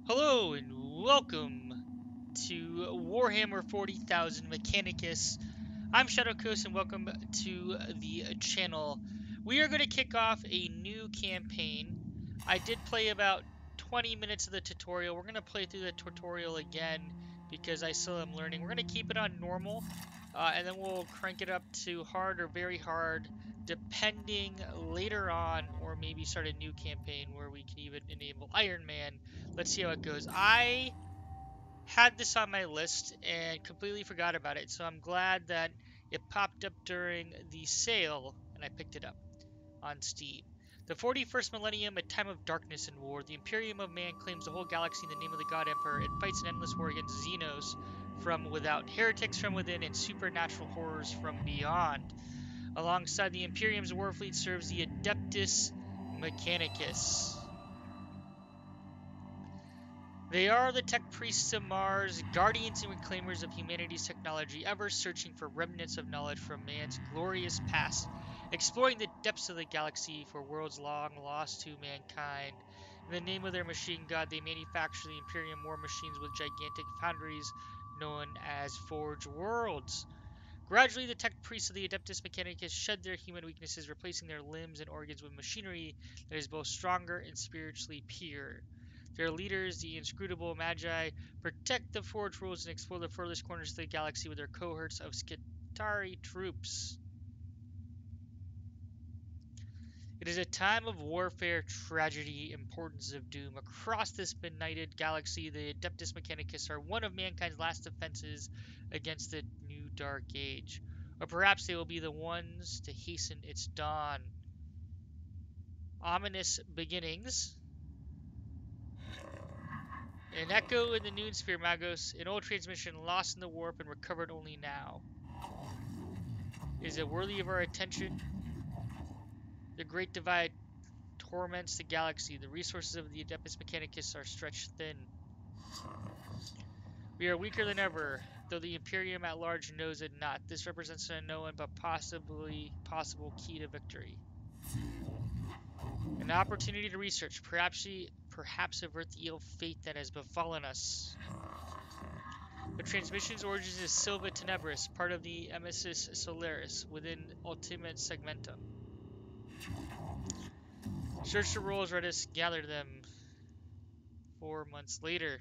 Hello and welcome to Warhammer 40,000 Mechanicus. I'm Shadowcoast and welcome to the channel. We are going to kick off a new campaign. I did play about 20 minutes of the tutorial. We're going to play through the tutorial again because I still am learning. We're going to keep it on normal and then we'll crank it up to hard or very hard depending later on, or maybe start a new campaign where we can even enable Iron Man. Let's see how it goes. I had this on my list and completely forgot about it, so I'm glad that it popped up during the sale and I picked it up on Steam. The 41st millennium, a time of darkness and war, the Imperium of Man claims the whole galaxy in the name of the God Emperor and fights an endless war against Xenos from without, heretics from within, and supernatural horrors from beyond. Alongside the Imperium's war fleet serves the Adeptus Mechanicus. They are the tech priests of Mars, guardians and reclaimers of humanity's technology, ever searching for remnants of knowledge from man's glorious past, exploring the depths of the galaxy for worlds long lost to mankind. In the name of their machine god, they manufacture the Imperium war machines with gigantic foundries known as Forge Worlds. Gradually, the tech priests of the Adeptus Mechanicus shed their human weaknesses, replacing their limbs and organs with machinery that is both stronger and spiritually pure. Their leaders, the inscrutable Magi, protect the Forge Worlds and explore the furthest corners of the galaxy with their cohorts of Skitarii troops. It is a time of warfare, tragedy, and portents of doom. Across this benighted galaxy, the Adeptus Mechanicus are one of mankind's last defenses against the new Dark Age. Or perhaps they will be the ones to hasten its dawn. Ominous beginnings. An echo in the noon sphere, Magos. An old transmission lost in the warp and recovered only now. Is it worthy of our attention? The Great Divide torments the galaxy. The resources of the Adeptus Mechanicus are stretched thin. We are weaker than ever, though the Imperium at large knows it not. This represents an unknown but possible key to victory. An opportunity to research, perhaps avert the ill fate that has befallen us. The transmission's origins is Silva Tenebris, part of the Emissus Solaris, within Ultimate Segmentum. Search the rolls, Redis, gather them. 4 months later.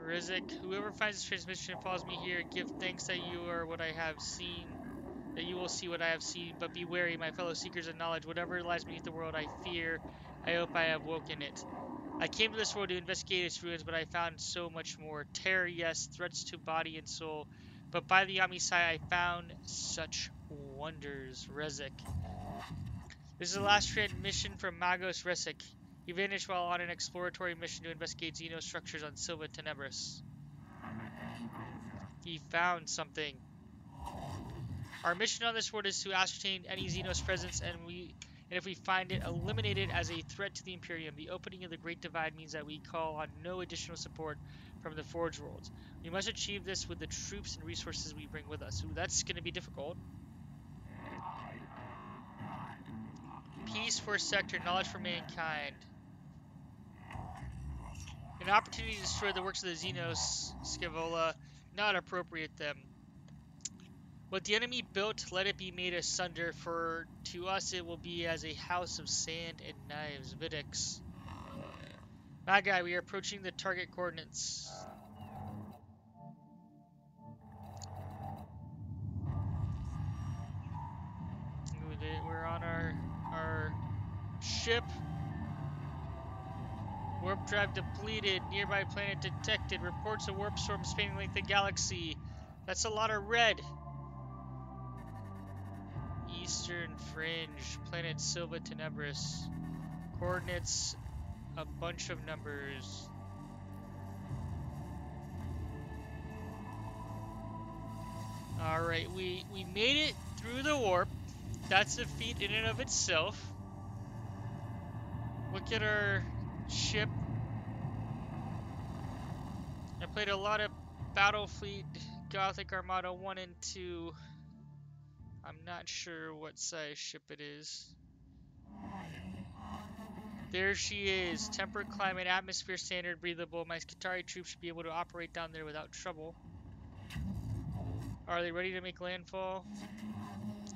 Rizik, whoever finds this transmission and follows me here, give thanks that you are what I have seen, that you will see what I have seen, but be wary, my fellow seekers of knowledge. Whatever lies beneath the world, I fear. I hope I have woken it. I came to this world to investigate its ruins, but I found so much more. Terror, yes, threats to body and soul, but by the Omnisci I found such wonders. Rizik. This is the last transmission from Magos Rizik. He vanished while on an exploratory mission to investigate Xeno structures on Silva Tenebris. He found something. Our mission on this world is to ascertain any Xenos presence, and if we find it, eliminate it as a threat to the Imperium. The opening of the Great Divide means that we call on no additional support from the Forge Worlds. We must achieve this with the troops and resources we bring with us. Ooh, that's going to be difficult. Peace for sector, knowledge for mankind. An opportunity to destroy the works of the Xenos, Scaevola, not appropriate them. What the enemy built, let it be made asunder, for to us it will be as a house of sand and knives. Vidix. Magi, we are approaching the target coordinates. We're on our ship. Warp drive depleted. Nearby planet detected. Reports of warp storm spanning length of the galaxy. That's a lot of red. Eastern fringe. Planet Silva Tenebris. Coordinates, a bunch of numbers. Alright, we made it through the warp. That's a feat in and of itself. Look at our ship. I played a lot of Battle Fleet, Gothic Armada 1 and 2. I'm not sure what size ship it is. There she is. Temperate climate, atmosphere standard, breathable. My Skitarii troops should be able to operate down there without trouble. Are they ready to make landfall?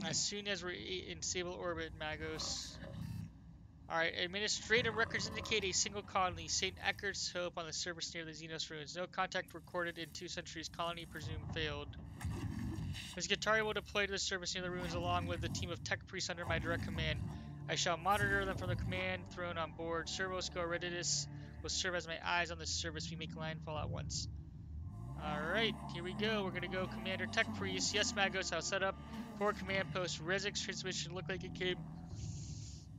As soon as we're in stable orbit, Magos. Alright, administrative records indicate a single colony, St. Eckert's Hope, on the surface near the Xenos ruins. No contact recorded in 2 centuries. Colony presumed failed. Ms. Skitarii will deploy to the surface near the ruins along with a team of tech priests under my direct command. I shall monitor them from the command throne on board. Servosco Reddidus will serve as my eyes on the surface. We make landfall at once. Alright, here we go. We're gonna go Commander Tech Priest. Yes, Magos, I'll set up forward command post. Resix transmission looked like it came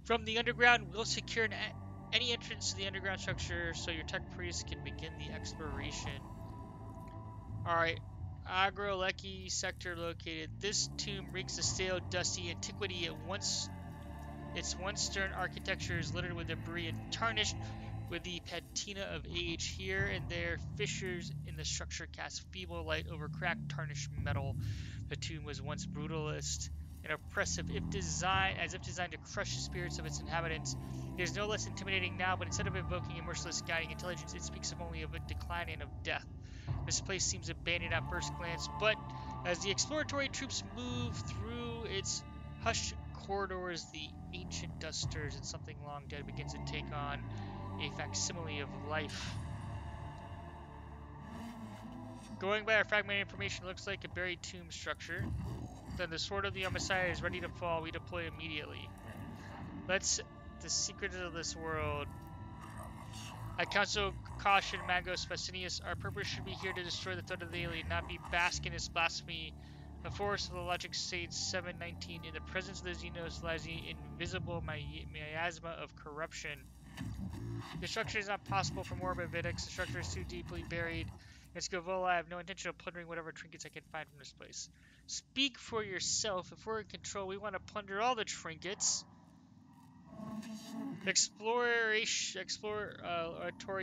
from the underground. We'll secure any entrance to the underground structure so your Tech Priest can begin the exploration. Alright, Agroleki sector located. This tomb reeks of stale, dusty antiquity. Its once stern architecture is littered with debris and tarnished with the patina of age. Here and there, fissures in the structure cast feeble light over cracked, tarnished metal. The tomb was once brutalist and oppressive, as if designed to crush the spirits of its inhabitants. It is no less intimidating now, but instead of invoking a merciless guiding intelligence, it speaks only of a decline and of death. This place seems abandoned at first glance, but as the exploratory troops move through its hushed corridors, the ancient dust stirs and something long dead begins to take on a facsimile of life. Going by our fragmented information, looks like a buried tomb structure. Then the sword of the Messiah is ready to fall. We deploy immediately. The secrets of this world. I counsel caution, Magos Facinius. Our purpose should be here to destroy the threat of the alien, not be bask in its blasphemy. The force of the logic states 719. In the presence of the Xenos lies the invisible miasma of corruption. Destruction is not possible from orbit, Vidix. The structure is too deeply buried. In Scovola, I have no intention of plundering whatever trinkets I can find from this place. Speak for yourself. If we're in control, we want to plunder all the trinkets. Exploratory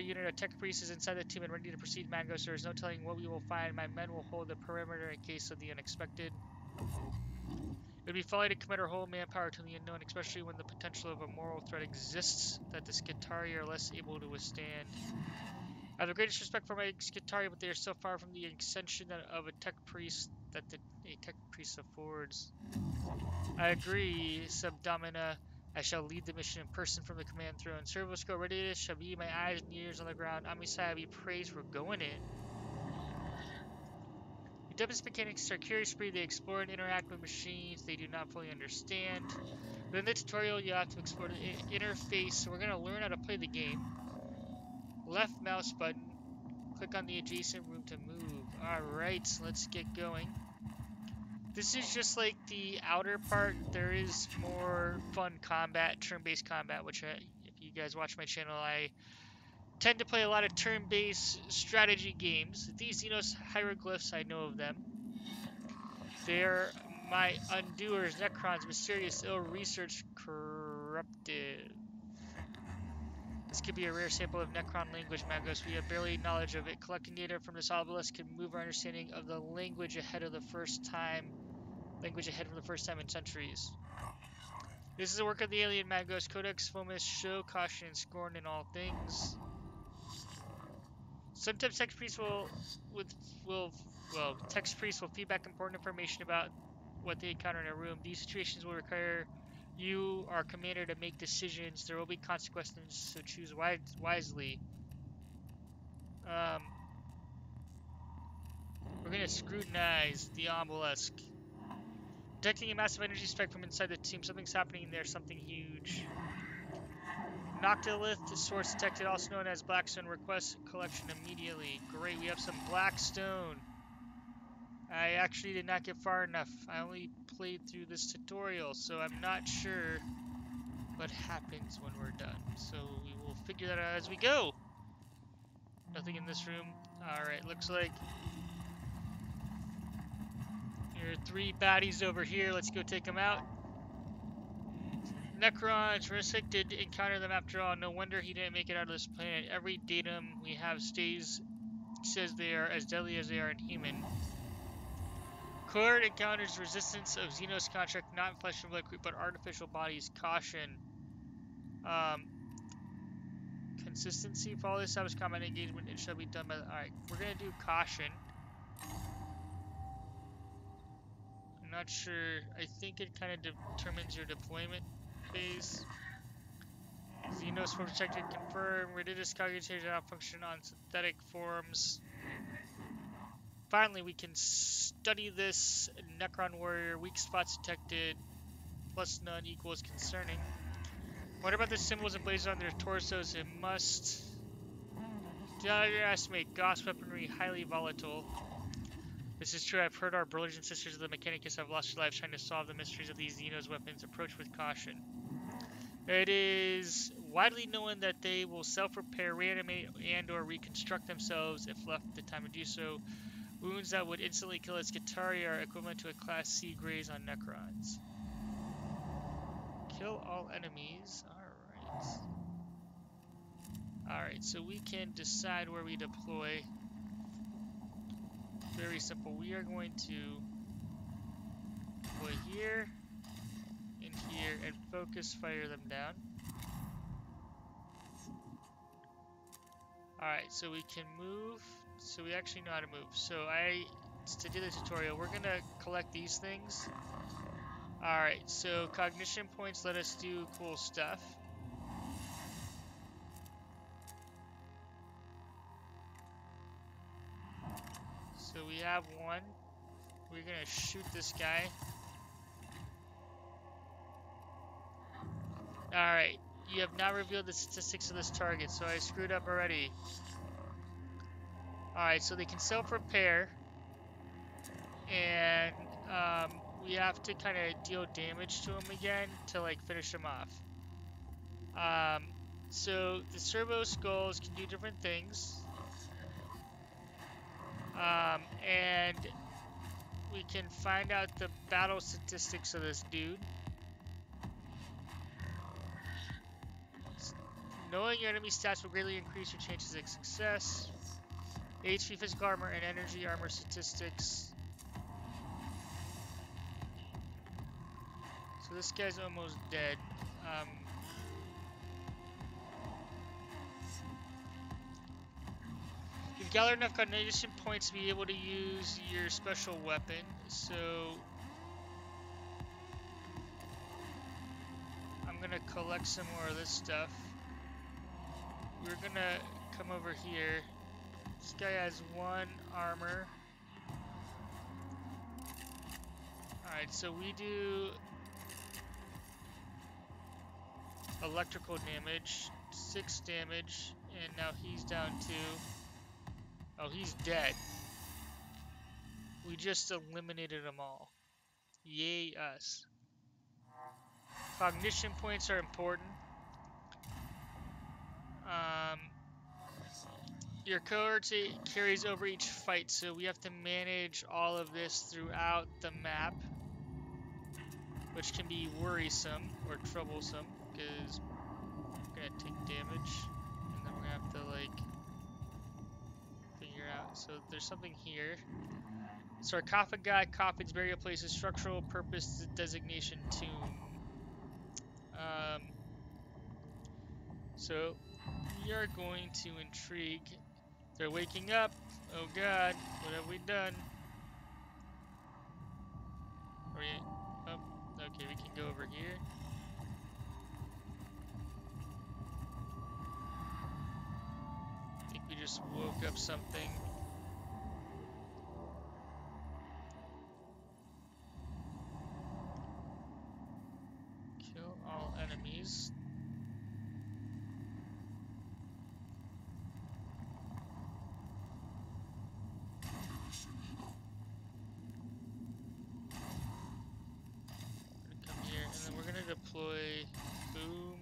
unit of tech priests is inside the tomb and ready to proceed, Magos. There is no telling what we will find. My men will hold the perimeter in case of the unexpected. It would be folly to commit our whole manpower to the unknown, especially when the potential of a moral threat exists that the Skitarii are less able to withstand. I have the greatest respect for my Skitarii, but they are so far from the ascension of a tech priest that a tech priest affords. I agree, Subdomina. I shall lead the mission in person from the command throne. Servosco Reddidus shall be my eyes and ears on the ground. Amisai be praised for going in. Udepus mechanics are curious breed. They explore and interact with machines they do not fully understand. Within the tutorial, you have to explore the interface, so we're going to learn how to play the game. Left mouse button. Click on the adjacent room to move. Alright, let's get going. This is just like the outer part. There is more fun combat, turn-based combat, which if you guys watch my channel, I tend to play a lot of turn-based strategy games. These Xenos hieroglyphs, I know of them. They're my undoers, Necrons, mysterious, ill-researched, corruptive. This could be a rare sample of Necron language, Magos. We have barely knowledge of it. Collecting data from this obelisk can move our understanding of the language ahead for the first time in centuries. This is the work of the alien, Magos. Codex Fomus, show caution and scorn in all things. Sometimes text priests text priests will feedback important information about what they encounter in a room. These situations will require you, our commander, to make decisions. There will be consequences, so choose wisely. We're gonna scrutinize the obelisk. Detecting a massive energy spike from inside the tomb. Something's happening in there, something huge. Noctilith source detected, also known as Blackstone. Request collection immediately. Great, we have some Blackstone. I actually did not get far enough. I only played through this tutorial, so I'm not sure what happens when we're done. So we will figure that out as we go. Nothing in this room. Alright, looks like there are 3 baddies over here. Let's go take them out. Necrons, Risik did encounter them after all. No wonder he didn't make it out of this planet. Every datum we have stays says they are as deadly as they are inhuman. Cord encounters resistance of Xenos construct, not flesh and blood, but artificial bodies. Caution. Consistency. Follow the established combat engagement. It shall be done by. Alright, we're gonna do caution. I'm not sure. I think it kind of determines your deployment phase. Xenos form protected. Confirm. Redidus cognition function on synthetic forms. Finally, we can study this. Necron warrior. Weak spots detected. Plus none equals concerning. What about the symbols emblazoned on their torsos? It must. Do not underestimate Gauss weaponry, highly volatile. This is true. I've heard our brothers and sisters of the Mechanicus have lost their lives trying to solve the mysteries of these Xenos weapons. Approach with caution. It is widely known that they will self-repair, reanimate, and/or reconstruct themselves if left the time to do so. Wounds that would instantly kill its Skitarii are equivalent to a Class C graze on Necrons. Kill all enemies. Alright. Alright, so we can decide where we deploy. Very simple. We are going to deploy here, in here, and focus fire them down. Alright, so we can move. So we actually know how to move. So to do the tutorial, we're going to collect these things. Alright, so cognition points let us do cool stuff. So we have one. We're going to shoot this guy. Alright, you have now revealed the statistics of this target, so I screwed up already. Alright, so they can self-repair. And we have to kind of deal damage to them again to like finish them off. So the servo skulls can do different things. And we can find out the battle statistics of this dude. Knowing your enemy stats will greatly increase your chances of success. HP, physical armor, and energy armor statistics. So this guy's almost dead. You've gathered enough cognition points to be able to use your special weapon. So I'm gonna collect some more of this stuff. We're gonna come over here. This guy has 1 armor. Alright, so we do electrical damage, 6 damage, and now he's down 2. Oh, he's dead. We just eliminated them all. Yay us. Cognition points are important. Your cohort carries over each fight, so we have to manage all of this throughout the map, which can be worrisome or troublesome because we're gonna take damage, and then we're gonna have to like figure out. So there's something here. Sarcophagi, coffins, burial places, structural purpose designation, tomb. So we are going to intrigue. They're waking up. Oh god, what have we done? Oh, okay, we can go over here. I think we just woke up something. Kill all enemies. Deploy, boom,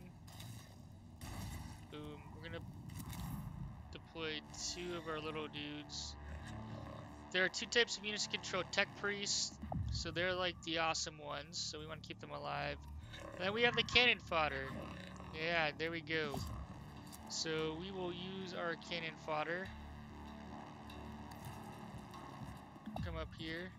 boom. We're gonna deploy 2 of our little dudes. There are 2 types of units to control. Tech priests, so they're like the awesome ones, so we want to keep them alive. And then we have the cannon fodder. Yeah, there we go. So we will use our cannon fodder. up here.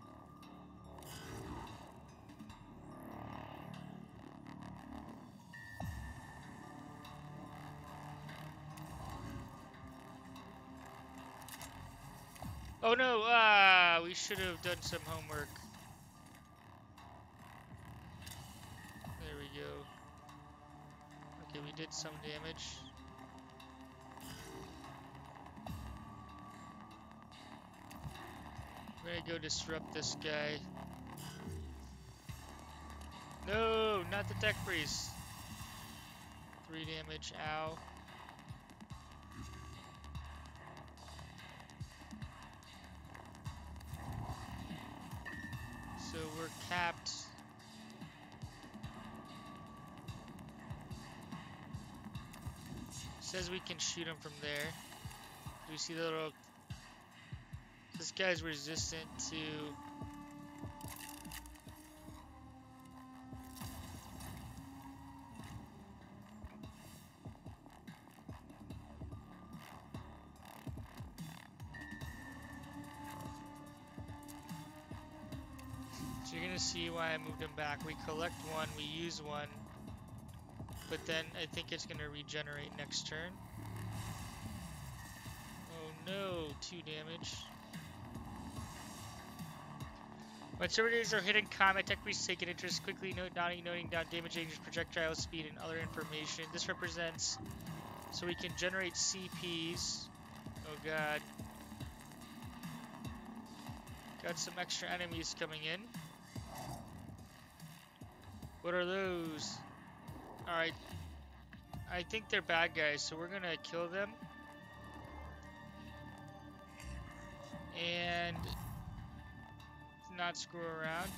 Oh no, we should have done some homework. There we go. Okay, we did some damage. I'm gonna go disrupt this guy. No, not the tech priest. 3 damage, ow. So we're capped. Says we can shoot him from there. Do you see the little... This guy's resistant to... So you're gonna see why I moved him back. We collect one, we use one, but then I think it's gonna regenerate next turn. Oh no, 2 damage. When servitors are hit in combat, tech priests take an interest, quickly noting down damage, range, projectile speed, and other information. This represents so we can generate CPs. Oh god. Got some extra enemies coming in. What are those? Alright. I think they're bad guys, so we're gonna kill them. And not screw around.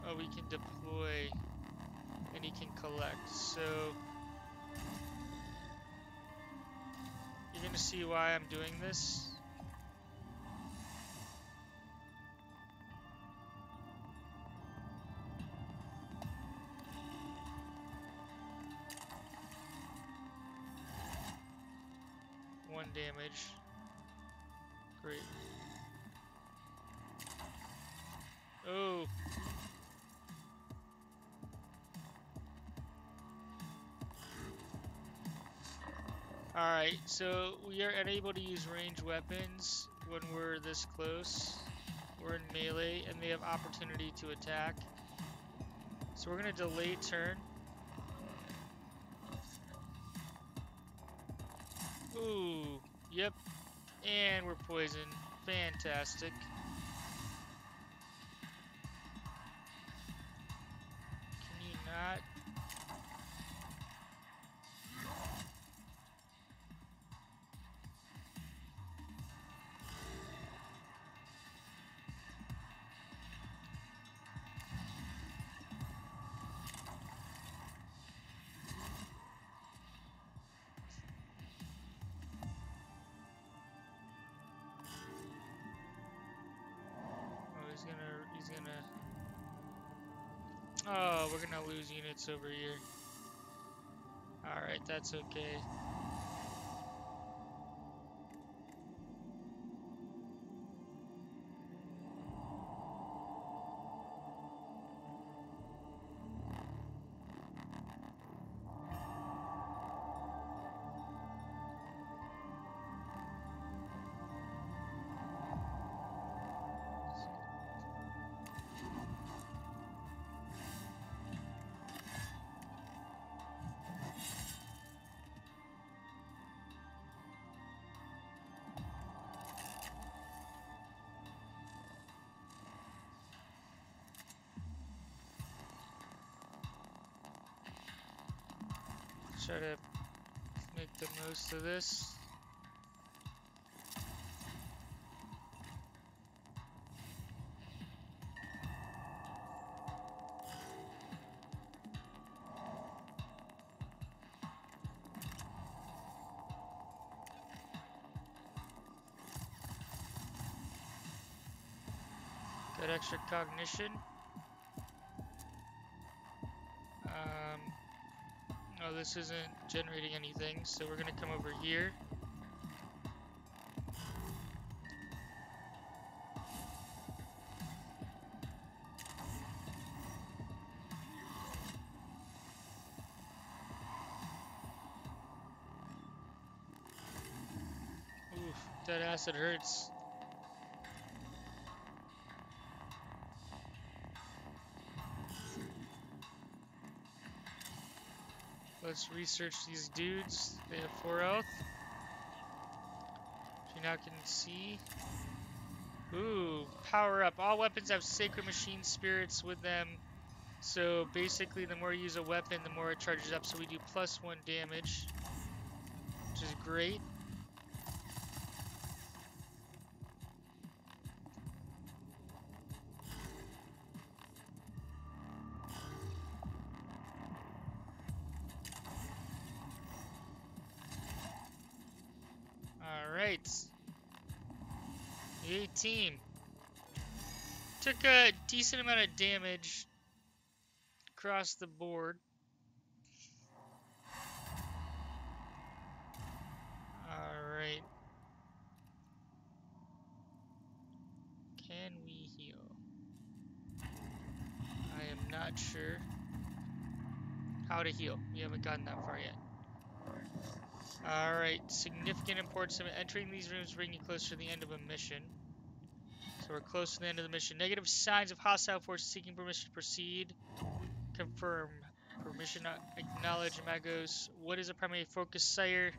Oh, we can deploy and he can collect. So you're gonna see why I'm doing this. One damage. Great. Oh. Alright, so we are unable to use ranged weapons when we're this close. We're in melee and they have opportunity to attack. So we're gonna delay turn. Ooh, yep. And we're poisoned. Fantastic. Can you not? He's gonna... Oh, we're gonna lose units over here. Alright, that's okay. Try to make the most of this. Got extra cognition. Oh, this isn't generating anything, so we're gonna come over here. Oof, that acid hurts. Let's research these dudes. They have 4 health. Which you now can see. Ooh, power up. All weapons have sacred machine spirits with them. So basically, the more you use a weapon, the more it charges up. So we do +1 damage, which is great. Alright. The A-team took a decent amount of damage across the board. Alright. Can we heal? I am not sure how to heal. We haven't gotten that far yet. Alright, significant importance of entering these rooms bring you closer to the end of a mission. So we're close to the end of the mission. Negative signs of hostile forces seeking permission to proceed. Confirm. Permission acknowledge. Magos. What is a primary focus, sire?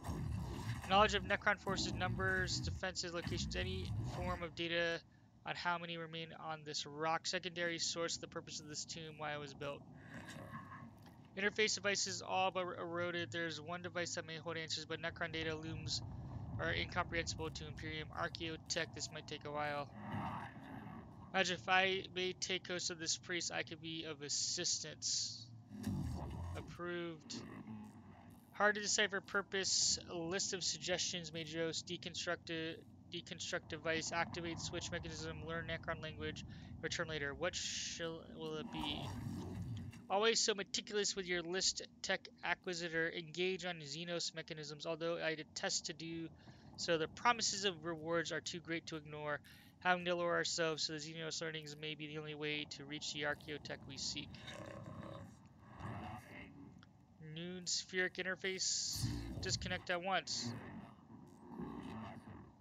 Knowledge of Necron forces, numbers, defenses, locations, any form of data on how many remain on this rock. Secondary source, the purpose of this tomb, why it was built. Interface devices all but eroded. There's one device that may hold answers, but Necron data looms are incomprehensible to Imperium Archaeotech. This might take a while. Imagine if I made Takos of this priest, I could be of assistance. Approved. Hard to decipher purpose. A list of suggestions. Majos. Deconstruct device. Activate switch mechanism. Learn Necron language. Return later. What will it be? Always so meticulous with your list, Tech Acquisitor. Engage on Xenos mechanisms, although I detest to do so. The promises of rewards are too great to ignore. Having to lower ourselves so the Xenos learnings may be the only way to reach the Archaeotech we seek. Noon spheric interface. Disconnect at once.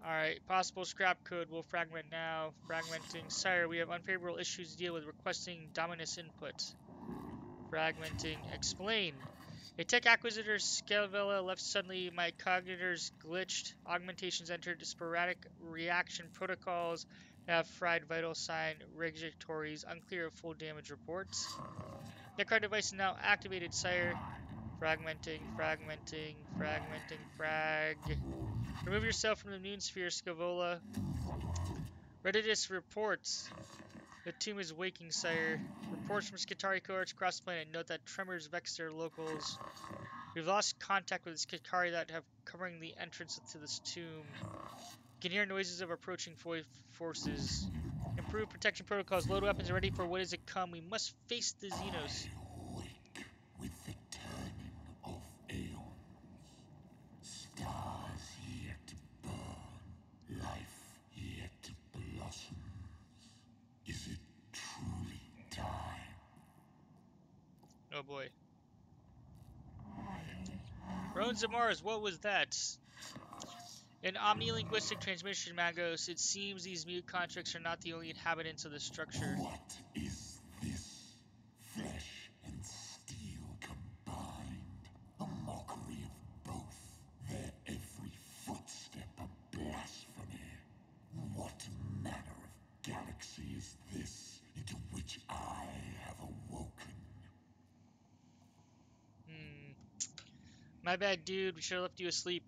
Alright, possible scrap code. We'll fragment now. Fragmenting. Sire, we have unfavorable issues to deal with requesting Dominus input. Fragmenting. Explain. A tech acquisitor Scalvella left suddenly. My cognitors glitched. Augmentations entered. Sporadic reaction protocols have fried vital sign regulatories. Unclear of full damage reports. Necron device is now activated, sire. Fragmenting. Frag. Remove yourself from the noon sphere, Scavola. Redditous reports. The tomb is waking, sire. Reports from Skitari cohorts across the planet note that tremors vex their locals. We've lost contact with the Skitari that have covering the entrance to this tomb. You can hear noises of approaching forces. Improve protection protocols. Load weapons ready for what is to come. We must face the Xenos. Oh boy. Roans of Mars, what was that? In omnilinguistic transmission, Magos, it seems these mute constructs are not the only inhabitants of the structure. What is this? Flesh and steel combined. A mockery of both. Their every footstep a blasphemy. What manner of galaxy is this into which I have awoken? My bad, dude. We should have left you asleep.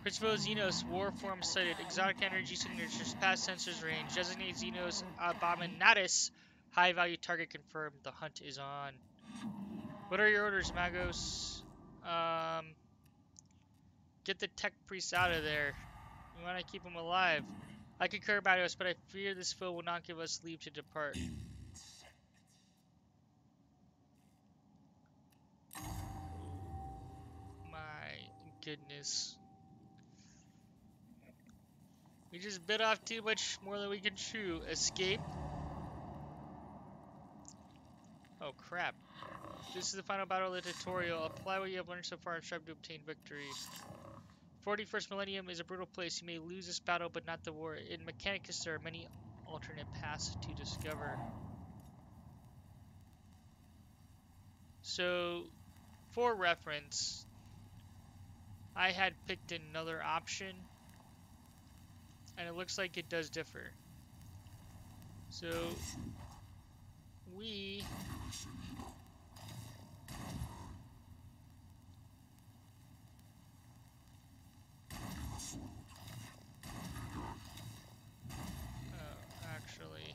Principal Xenos, war form sighted. Exotic energy signatures past sensors range. Designate Xenos Abominatus. High value target confirmed. The hunt is on. What are your orders, Magos? Get the tech priests out of there. We want to keep them alive. I concur, Magos, but I fear this foe will not give us leave to depart. Insects. goodness. We just bit off too much more than we can chew. Escape. Oh crap. This is the final battle of the tutorial. Apply what you have learned so far and strive to obtain victory. 41st Millennium is a brutal place. You may lose this battle, but not the war. In Mechanicus, there are many alternate paths to discover. So, for reference, I had picked another option, and it looks like it does differ. So, we... actually...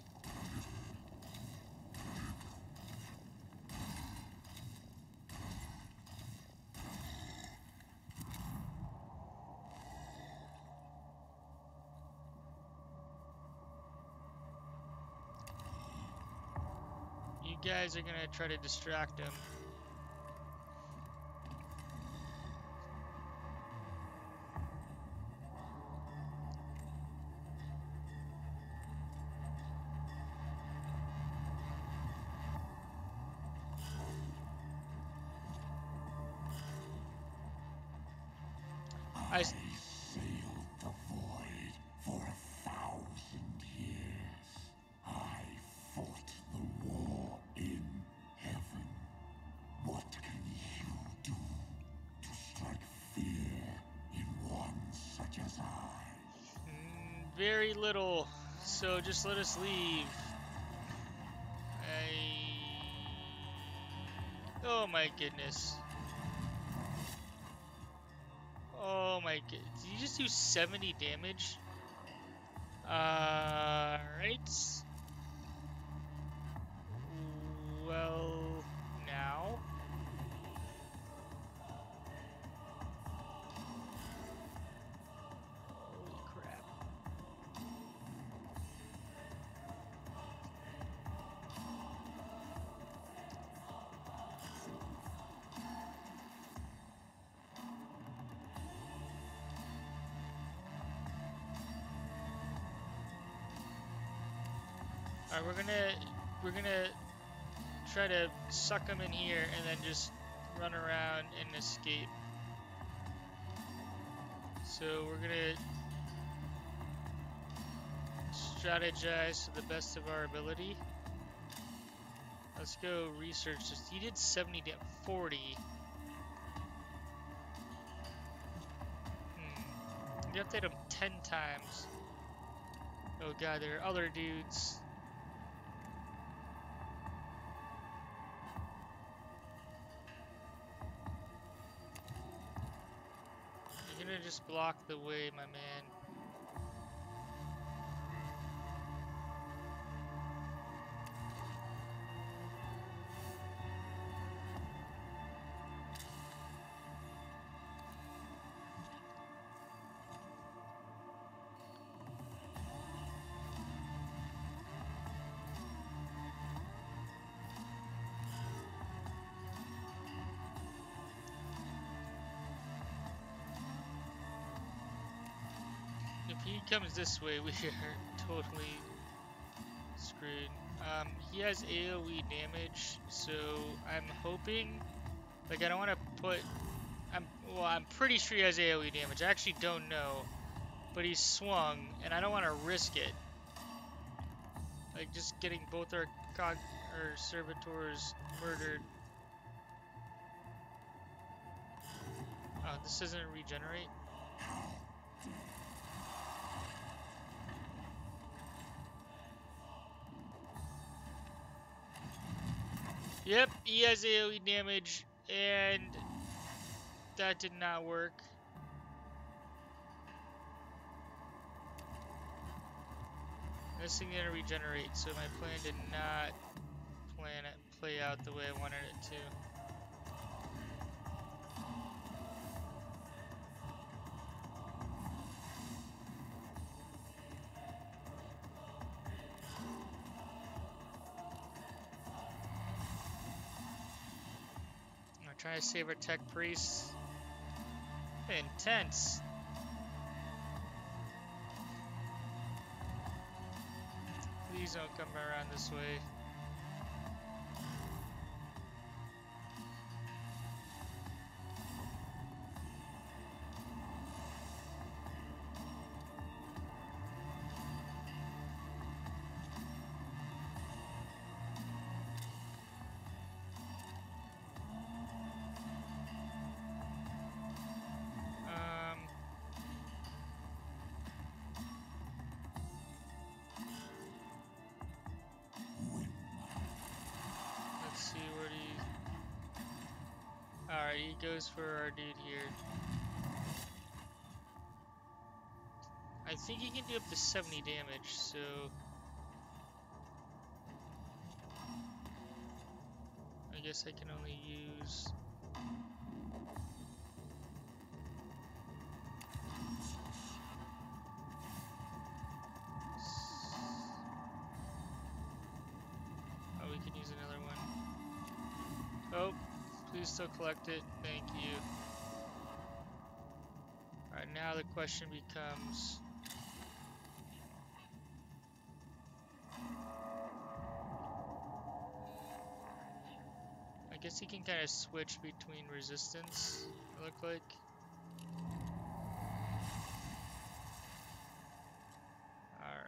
You guys are gonna try to distract him. I sailed the void for 1,000 years. I fought the war in heaven. What can you do to strike fear in one such as I? Very little, so just let us leave. Oh my goodness. Oh my god. Did you just do 70 damage? Right. Well, now. Holy crap. Alright, we're gonna try to suck them in here and then just run around and escape. So we're gonna strategize to the best of our ability. Let's go research this. He did 70 damage, 40. You have to hit him 10 times. Oh god, there are other dudes. You're gonna just block the way, my man. If he comes this way, we are totally screwed. He has AoE damage, so I'm hoping, like, I don't want to put, I'm pretty sure he has AoE damage. I actually don't know, but he's swung, and I don't want to risk it. Like, just getting both our servitors murdered. Oh, this doesn't regenerate? Yep, he has AoE damage, and that did not work. This thing didn't regenerate, so my plan did not play out the way I wanted it to. I'm trying to save our tech priests. Intense. Please don't come around this way. Let's see what he... Alright, he goes for our dude here. I think he can do up to 70 damage, so... I guess I can only use... Oh, we can use another one. Oh, please still collect it. Thank you. Alright, now the question becomes... I guess he can kind of switch between resistance, it looked like. Alright.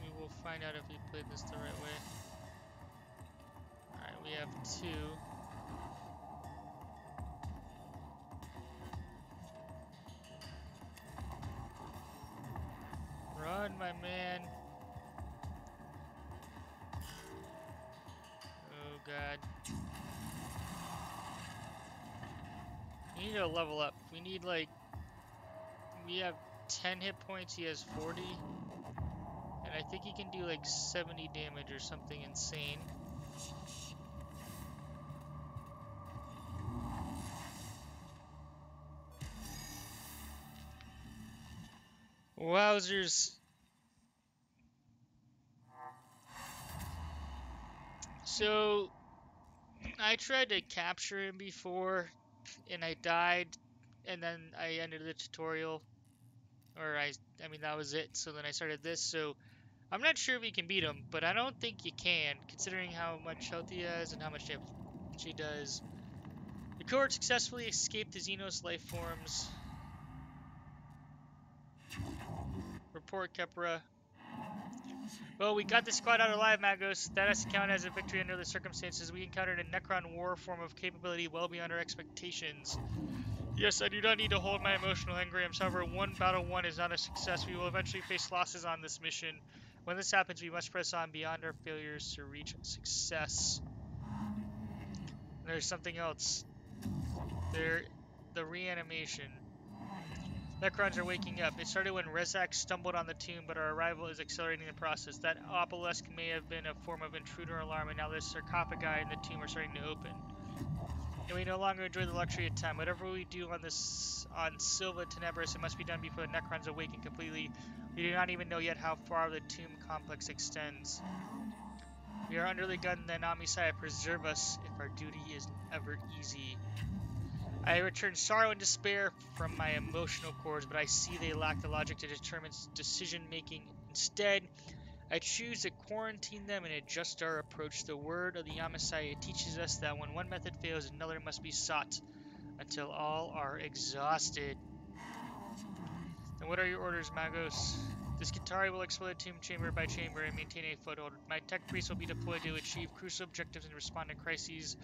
We will find out if we played this the right way. Alright, we have 2. Run, my man. Oh, God. We need to level up. We need, like... We have 10 hit points. He has 40. And I think he can do, like, 70 damage or something insane. Wowzers. So, I tried to capture him before, and I died, and then I ended the tutorial. Or I mean, that was it. So then I started this, so I'm not sure if we can beat him, but I don't think you can, considering how much health he has and how much damage he does. The cohort successfully escaped the Xenos life forms. Report, Kepra. Well, we got the squad out alive, Magos. That has to count as a victory under the circumstances. We encountered a Necron war form of capability well beyond our expectations. Yes, I do not need to hold my emotional engrams. However, battle one is not a success. We will eventually face losses on this mission. When this happens, we must press on beyond our failures to reach success. And there's something else. The reanimation. Necrons are waking up. It started when Rezak stumbled on the tomb, but our arrival is accelerating the process. That obelisk may have been a form of intruder alarm, and now the sarcophagi in the tomb are starting to open. And we no longer enjoy the luxury of time. Whatever we do on Silva Tenebris, it must be done before the Necrons awaken completely. We do not even know yet how far the tomb complex extends. We are under the gun, then Amisai, preserve us if our duty is ever easy. I return sorrow and despair from my emotional cords, but I see they lack the logic to determine decision-making. Instead, I choose to quarantine them and adjust our approach. The word of the Amisai teaches us that when one method fails, another must be sought until all are exhausted. And what are your orders, Magos? The Skitari will explore the tomb chamber by chamber and maintain a foothold. My tech priests will be deployed to achieve crucial objectives and respond to crises.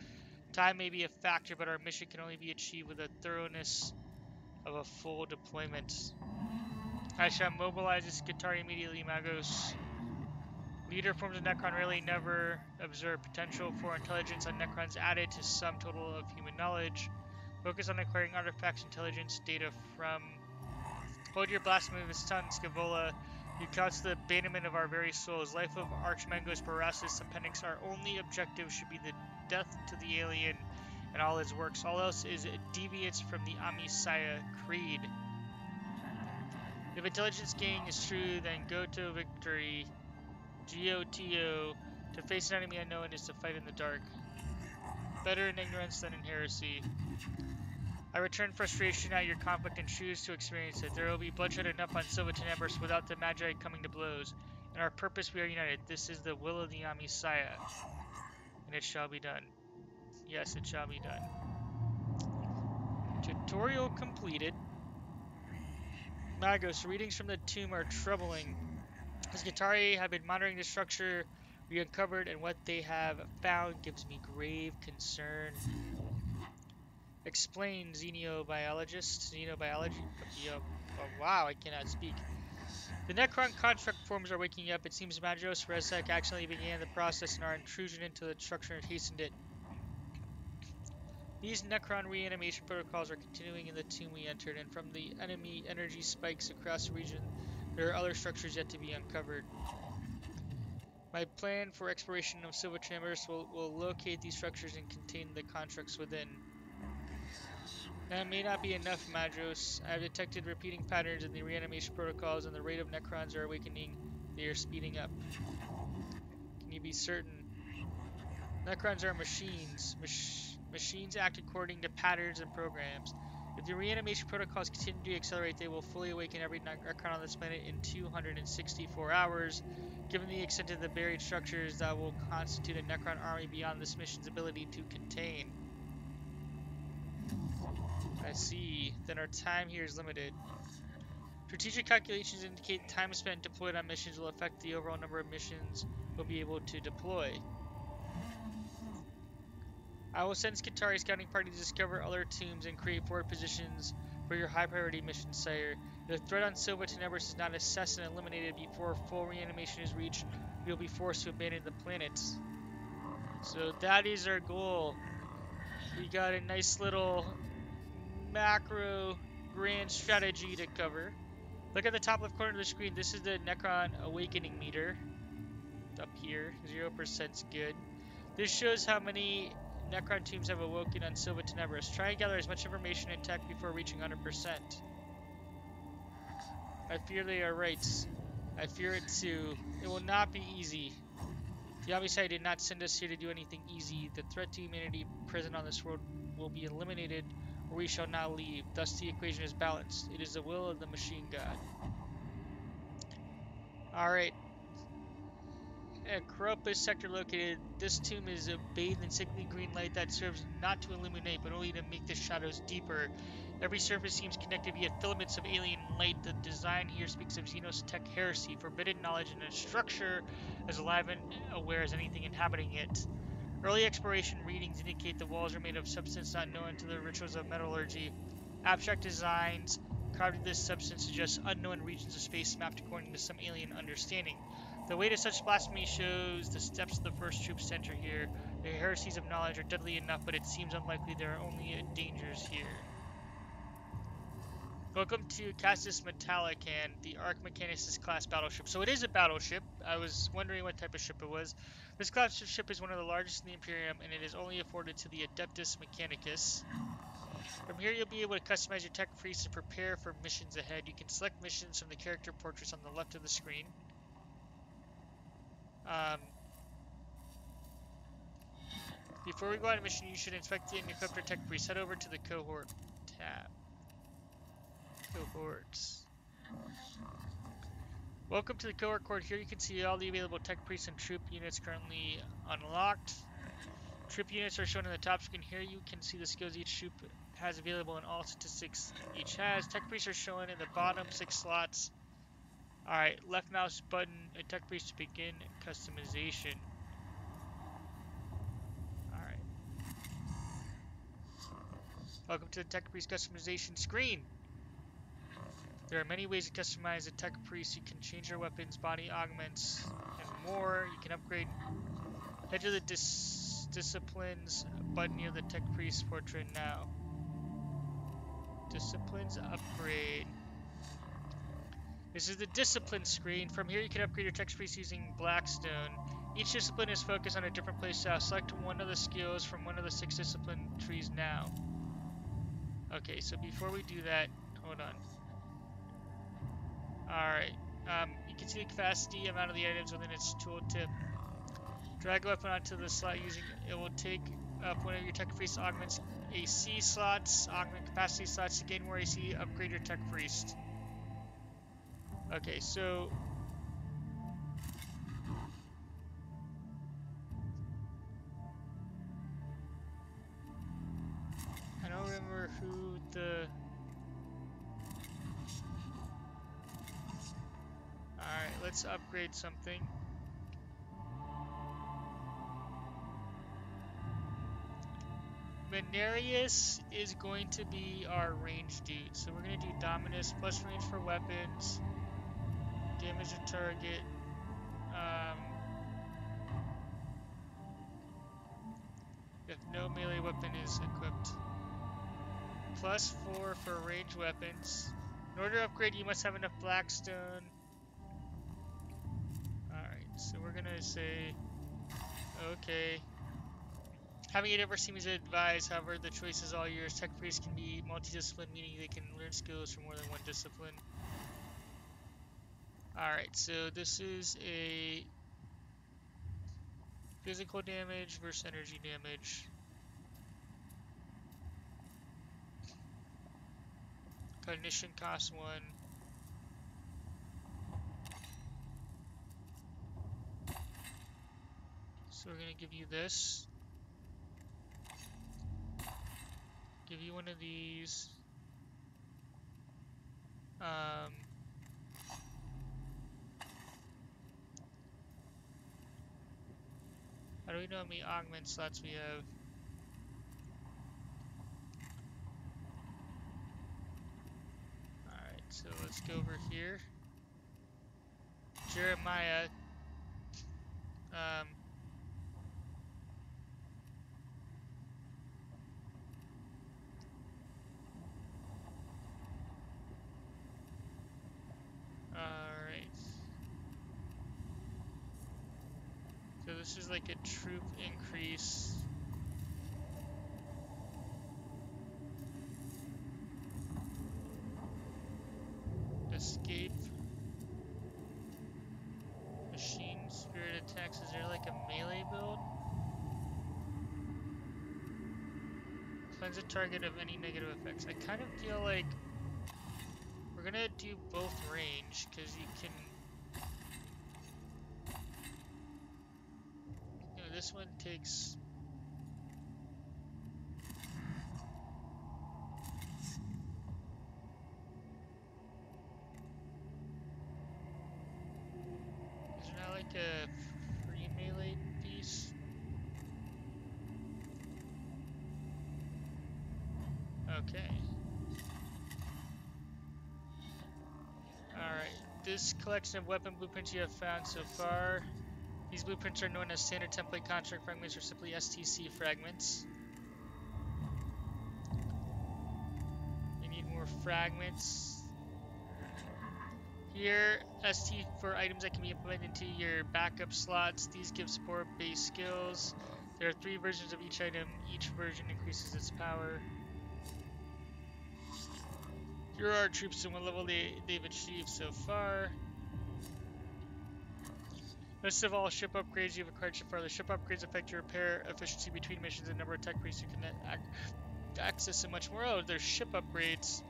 Time may be a factor, but our mission can only be achieved with the thoroughness of a full deployment. I shall mobilize the Skitari immediately, Magos. Leader forms of Necron rarely never observe potential for intelligence on Necrons added to sum total of human knowledge. Focus on acquiring artifacts intelligence data from... Hold your blast move, stun, Scavola. You cause the abandonment of our very souls. Life of Archmangos Borasis Appendix. Our only objective should be the death to the alien and all his works. All else is deviance from the Amisaya Creed. If intelligence gain is true, then go to victory. GOTO. To face an enemy unknown is to fight in the dark. Better in ignorance than in heresy. I return frustration at your conflict and choose to experience it. There will be bloodshed enough on Silverton Embers without the Magi coming to blows. In our purpose we are united. This is the will of the Amisaya. And it shall be done. Yes, it shall be done. Tutorial completed. Magos, readings from the tomb are troubling. As Gitari have been monitoring the structure we uncovered, and what they have found gives me grave concern. Explain, xenobiologist. Xenobiology? Oh, wow, I cannot speak. The Necron construct forms are waking up. It seems Magos Rezek actually began the process, and our intrusion into the structure hastened it. These Necron reanimation protocols are continuing in the tomb we entered, and from the enemy energy spikes across the region, there are other structures yet to be uncovered. My plan for exploration of Silver Chambers will locate these structures and contain the constructs within. That may not be enough, Magos. I have detected repeating patterns in the reanimation protocols, and the rate of Necrons are awakening. They are speeding up. Can you be certain? Necrons are machines. Machines act according to patterns and programs. If the reanimation protocols continue to accelerate, they will fully awaken every Necron on this planet in 264 hours. Given the extent of the buried structures, that will constitute a Necron army beyond this mission's ability to contain. I see. Then our time here is limited. Strategic calculations indicate time spent deployed on missions will affect the overall number of missions we'll be able to deploy. I will send Skitari scouting party to discover other tombs and create forward positions for your high-priority mission, Sire. If the threat on Silva Tenebris is not assessed and eliminated before full reanimation is reached, we will be forced to abandon the planet. So that is our goal. We got a nice little macro grand strategy to cover. Look at the top left corner of the screen. This is the Necron awakening meter. Up here, 0% is good. This shows how many Necron tombs have awoken on Silva Tenebris. Try and gather as much information and tech before reaching 100%. I fear they are right. I fear it too. It will not be easy. The Amisai did not send us here to do anything easy. The threat to humanity present on this world will be eliminated, or we shall not leave. Thus the equation is balanced. It is the will of the machine god. Alright. Corrupus sector located. This tomb is bathed in sickly green light that serves not to illuminate, but only to make the shadows deeper. Every surface seems connected via filaments of alien light. The design here speaks of Xenos tech heresy, forbidden knowledge, and a structure as alive and aware as anything inhabiting it. Early exploration readings indicate the walls are made of substance not known to the rituals of metallurgy. Abstract designs carved in this substance suggest unknown regions of space mapped according to some alien understanding. The weight of such blasphemy shows the steps of the first troops to enter here. The heresies of knowledge are deadly enough, but it seems unlikely there are only dangers here. Welcome to Cassis Metallican, the Mechanicus class battleship. So it is a battleship. I was wondering what type of ship it was. This class of ship is one of the largest in the Imperium, and it is only afforded to the Adeptus Mechanicus. From here you'll be able to customize your tech priests and prepare for missions ahead. You can select missions from the character portraits on the left of the screen. Before we go on a mission, you should inspect and equip your tech priest. Head over to the cohort tab. Cohorts. Welcome to the cohort court. Here you can see all the available tech priests and troop units currently unlocked. Troop units are shown in the top screen. Here you can see the skills each troop has available and all statistics each has. Tech priests are shown in the bottom 6 slots. Alright, left mouse button, a tech priest to begin customization. Alright. Welcome to the tech priest customization screen. There are many ways to customize a tech priest. You can change your weapons, body augments, and more. You can upgrade. Head to the disciplines button near the tech priest portrait now. Disciplines upgrade. This is the discipline screen. From here you can upgrade your text priest using Blackstone. Each discipline is focused on a different playstyle. Select one of the skills from one of the 6 discipline trees now. Okay, so before we do that, hold on. Alright, you can see the capacity amount of the items within its tooltip. Drag a weapon onto the slot using it will take up one of your tech priest augments AC slots, augment capacity slots to gain more AC, upgrade your tech priest. Okay, so I don't remember who the... Alright, let's upgrade something. Mechanicus is going to be our range dude. So we're going to do Dominus, plus range for weapons, damage to target. If no melee weapon is equipped. Plus 4 for ranged weapons. In order to upgrade, you must have enough Blackstone. Alright, so we're going to say, okay. Having it ever seems to advise, however, the choice is all yours. Tech priests can be multidisciplined, meaning they can learn skills from more than one discipline. Alright, so this is a physical damage versus energy damage. Cognition costs 1. So we're going to give you this. Give you one of these. How do we know how many augment slots we have? Alright, so let's go over here. Jeremiah. Alright. So this is like a troop increase. Escape. Machine spirit attacks. Is there like a melee build? Cleanse a target of any negative effects. I kind of feel like we're gonna do both range, because you can... You know, this one takes... Is there not like a free melee piece? Okay. Alright, this collection of weapon blueprints you have found so far. These blueprints are known as standard template construct fragments or simply STC fragments. You need more fragments. Here, ST for items that can be implemented into your backup slots. These give support base skills. There are 3 versions of each item. Each version increases its power. Here are our troops and what level they've achieved so far. List of all ship upgrades you have acquired so far. The ship upgrades affect your repair efficiency between missions and number of tech priests you can access and much more. Oh, there's ship upgrades.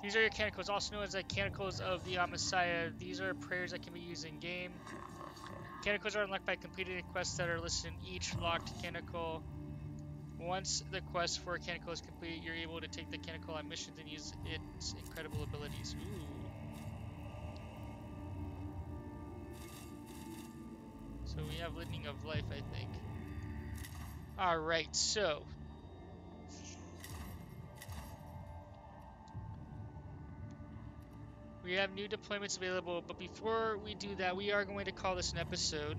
These are your canticles, also known as the canticles of the Messiah. These are prayers that can be used in game. Canticles are unlocked by completing the quests that are listed in each locked canticle. Once the quest for a canticle is complete, you're able to take the canticle on missions and use its incredible abilities. Ooh. So we have Lightning of Life, I think. Alright, so... we have new deployments available, but before we do that, we are going to call this an episode.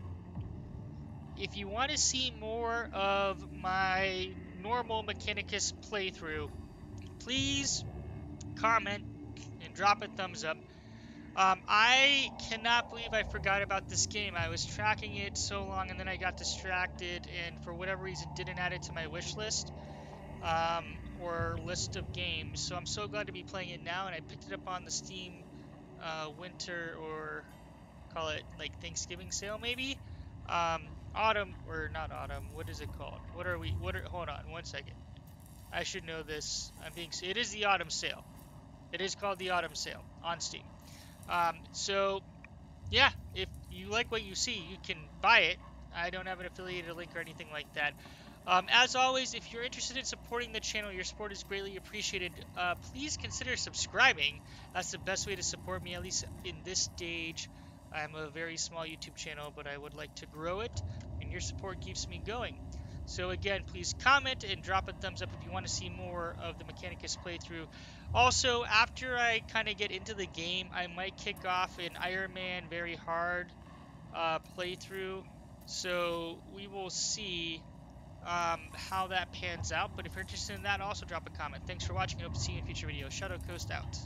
If you want to see more of my normal Mechanicus playthrough, please comment and drop a thumbs up. I cannot believe I forgot about this game. I was tracking it so long and then I got distracted and for whatever reason didn't add it to my wish list or list of games. So I'm so glad to be playing it now, and I picked it up on the Steam winter, or call it like Thanksgiving sale maybe. Autumn, or not autumn, what is it called? Hold on one second. I should know this. It is the autumn sale. It is called the autumn sale on Steam. So yeah, if you like what you see, you can buy it. I don't have an affiliated link or anything like that. As always, if you're interested in supporting the channel, your support is greatly appreciated. Please consider subscribing. That's the best way to support me, at least in this stage. I'm a very small YouTube channel, but I would like to grow it, and your support keeps me going. So again, please comment and drop a thumbs up if you want to see more of the Mechanicus playthrough. Also, after I kind of get into the game, I might kick off an Iron Man very hard playthrough. So we will see how that pans out. But if you're interested in that, also drop a comment. Thanks for watching. I hope to see you in future videos. Shadow Coast out.